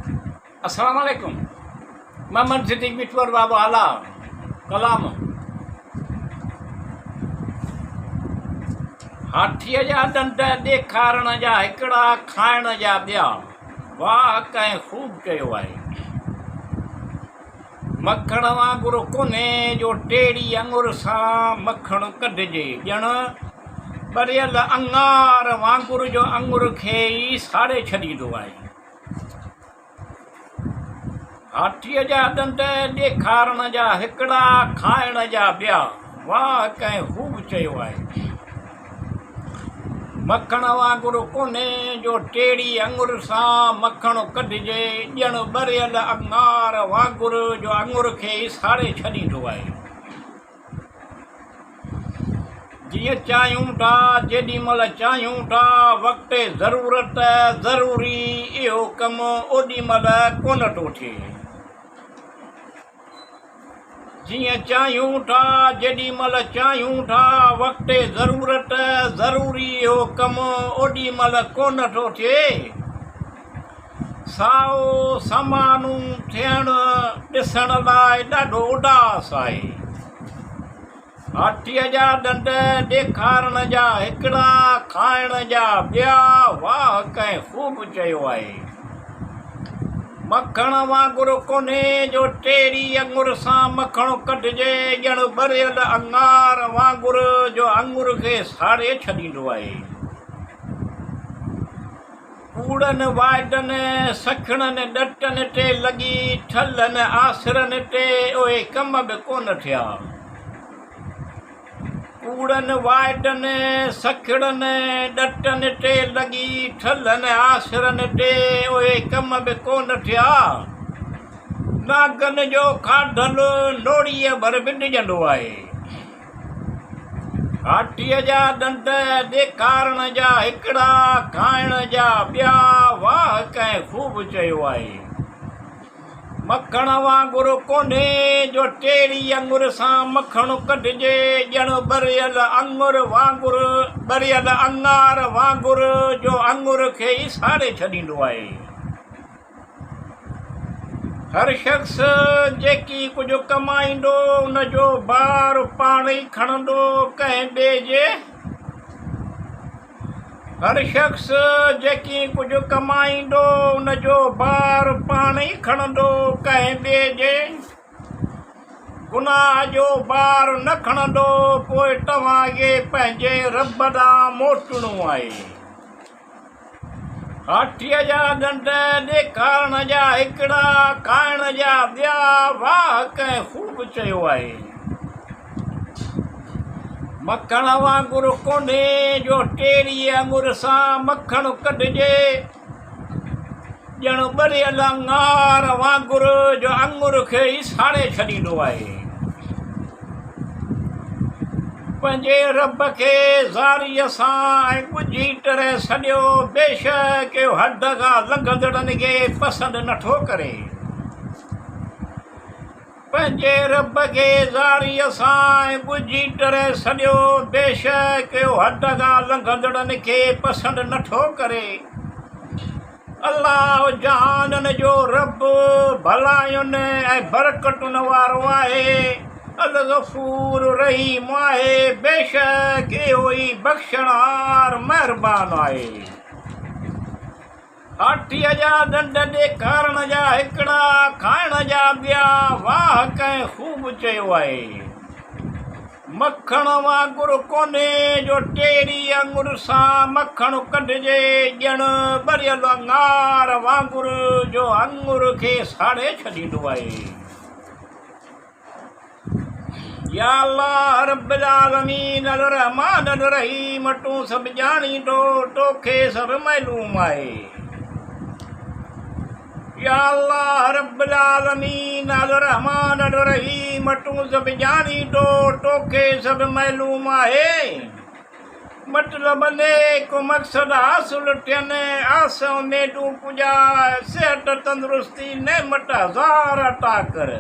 अस्सलाम वालेकुम। मोहम्मद सिद्दीक बिटवर बाबू आला कलाम। हाथीअ जा ॾंद ॾेखारण जा हिकिड़ा खाइण जा ॿिया, वाह कंहिं ख़ूब चयो आहे। मखण वांगुरु कोन्हे जो टेड़ी अंगुर सां मखण कढिजे, ॼण ॿरियल अंगार वांगुर जो अंगुर खे ई साड़े छॾींदो आहे। हाथीअ जा ॾंद ॾेखारण जा हिकिड़ा खाइण जा ॿिया, वाह कंहिं ख़ूब चयो आहे। मखण वांगुरु कोन्हे जो टेड़ी अंगुर सां मखण कढिजे, ॼण ॿरियल अंगार वांगुर जो अंगुर खे ई साड़े छॾींदो आहे। जीअं चाहियूं था जेॾी महिल चाहियूं था, वक़्तु ज़रूरत ज़रूरी इहो कमु ओॾी महिल कोन थो थिए। जीअं चाहियूं था जेॾी महिल चाहियूं था, वक़्तु ज़रूरत ज़रूरी इहो कमु ओॾी महिल कोन थो थिए। साओ सामानू थियणु ॾिसण लाइ ॾाढो उदास आहे। हाथीअ जा ॾंद ॾेखारण जा हिकिड़ा खाइण जा ॿिया, वाह कंहिं ख़ूब चयो आहे। मखण वांगुरु कोन्हे जो टेड़ी अंगुर सां मखण कढिजे, ॼण ॿरियल अंगार वांगुर जो अंगुर खे साड़े छॾींदो आहे। कूड़नि वाइडनि सखणनि ॾटनि ते लॻी ठलनि आसिरनि ते उहे कम बि कोन थिया। कूड़नि वाइडनि सखणनि ॾटनि ते लॻी ठलनि आसिरनि ते उहे कम बि कोन थिया। नागनि जो खाधल नोड़ीअ भर विञजंदो आहे। हाथीअ जा ॾंद ॾेखारण जा हिकिड़ा खाइण जा ॿिया, वाह कंहिं ख़ूब चयो आहे। मखण वांगुरु कोन्हे जो टेड़ी अंगुर सां मखण कढिजे, ॼण ॿरियल अंगुर वांगुर ॿरियल अंगार वांगुर जो अंगुर खे ई साड़े छॾींदो आहे। हर शख़्स जेकी कुझु कमाईंदो, उनजो भार पाण ई खणंदो कंहिं ॿिए जे। हर शख़्स जेकी कुझु कमाईंदो, उनजो भार पाण ई खणंदो कंहिं ॿिए जे। गुनाह जो भार न खणंदो, पोइ तव्हांखे पंहिंजे रब ॾांहुं मोटणो आहे। हाथीअ जा ॾंद ॾेखारण जा हिकिड़ा खाइण जा ॿिया, वाह कंहिं ख़ूब चयो आहे। मखण वांगुरु कोन्हे जो टेड़ी अंगुर सां मखण कढिजे, ॼण ॿरियल अंगार वांगुर जो अंगुर खे ई साड़े छॾींदो आहे। पंहिंजे रब खे ज़ारीअ सां ऐं ॻुझी तरह सॼियो, बेशक हद खां लंघंदड़नि खे पसंदि नथो करे। पंहिंजे रब खे ज़ारीअ सां ऐं ॻुझी तरह सॼियो, बेशक हद खां लंघंदड़नि खे पसंदि नथो करे। अलाह जहाननि जो रब भलायुनि ऐं बरकतुनि वारो आहे। अल गफ़ूर रहीम आहे, बेशक इहो ई बख़्शणहार महिरबान आहे। हाथीअ जा ॾंद ॾेखारण जा हिकिड़ा खाइण जा ॿिया, वाह कंहिं ख़ूब चयो आहे। मखण वांगुरु कोन्हे जो टेड़ी अंगुर सां मखण कढिजे, ॼण ॿरियल अंगार वांगुर जो अंगुर खे साड़े छॾींदो आहे। या अल्लाह रब्बिल आलमीन अल रहमान अल रहीम, तूं सभु ॼाणींदो, तोखे सभु मालूम आहे। या अल्लाह रब्बिल आलमीन अल रहमान अल रहीम, तूं सभु ॼाणींदो, तोखे सभु मालूम आहे। मतिलब नेक मक़सद हासिल थियनि, आस उमेदूं पुॼाए, सिहत तंदुरुस्ती नेमत हज़ार अता कर।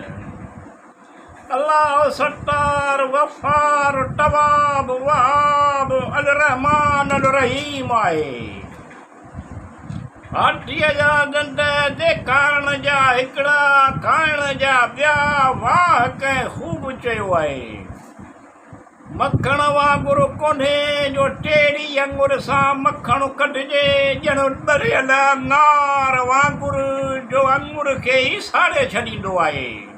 अल्लाह सत्तार वफ़ार तवाब वहाब अल रहमान अल रहीम आहे। हाथीअ जा ॾंद ॾेखारण हिकिड़ा खाइण जा ॿिया वाह कंहिं ख़ूब चयो आहे। मखण वांगुरु कोन्हे जो टेड़ी अंगुर सां मखणु कढिजे, ॼण ॿरियल अंगार वांगुरु जो अंगूर खे ई साड़े छॾींदो आहे।